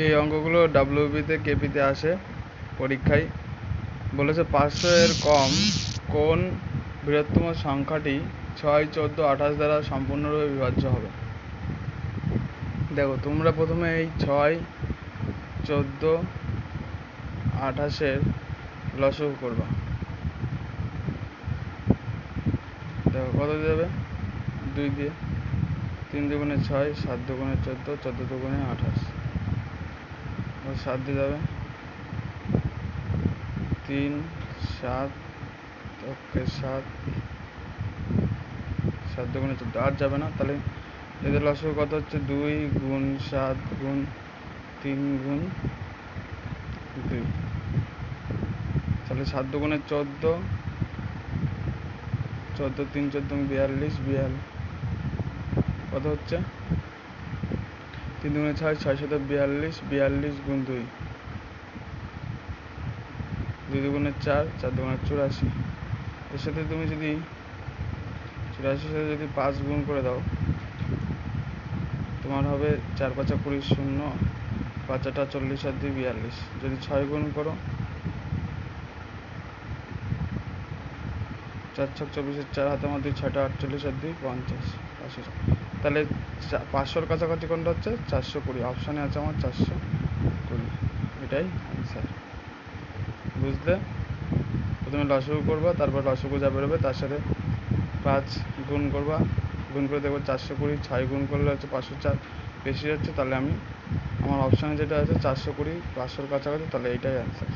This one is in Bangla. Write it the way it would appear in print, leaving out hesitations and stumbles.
এই অঙ্কগুলো ডাব্লিউবিতে কেপিতে আসে পরীক্ষায়। বলেছে 500 এর কম কোন বৃহত্তম সংখ্যাটি 6, 14, 28 দ্বারা সম্পূর্ণরূপে বিভাজ্য হবে। দেখো তোমরা প্রথমে এই 6, 14, 28 লসগু করবা। দেখো কত যাবে, 2 দিয়ে, 3 দুগুণে 6, 7 দুগুণে 14, 14 দুগুণে 28, 7 দিয়ে যাবে, 3, 7, 7, 7 দুগুণে 14, 8 যাবে না। তাহলে এদের লসগু কত হচ্ছে, 2 গুণ 7 গুণ 3 গুণ 2, তাহলে 7 দুগুণে 14, 14, 3, 14, 42, কত হচ্ছে, 3 দুগুণে 6, 6, 7, 42, 42 গুণ 2, 2 দুগুণে 4, 4 দুগুণে 84। এর সাথে তুমি যদি 84 সাথে যদি 5 গুণ করে দাও, তোমার হবে 4 5 20, 0, 5 8 40, আর 2 42। যদি 6 গুণ করো, 4 6 24, 4 হাতে আমার 2, 6 48, আর 2 50, 500। তাহলে 500-র কাছাকাছি কোনটা হচ্ছে, 420। অপশানে আছে আমার 420, এটাই অ্যান্সার। বুঝলে? প্রথমে লসগু করবা, তারপর লসগু যা বেরোবে তার সাথে 5 গুণ করবা, গুণ করে দেখবো 420। 6 গুণ করলে হচ্ছে 504 বেশি যাচ্ছে, তাহলে আমার অপশানে যেটা আছে 420, 500-র কাছাকাছি, তাহলে এইটাই অ্যান্সার।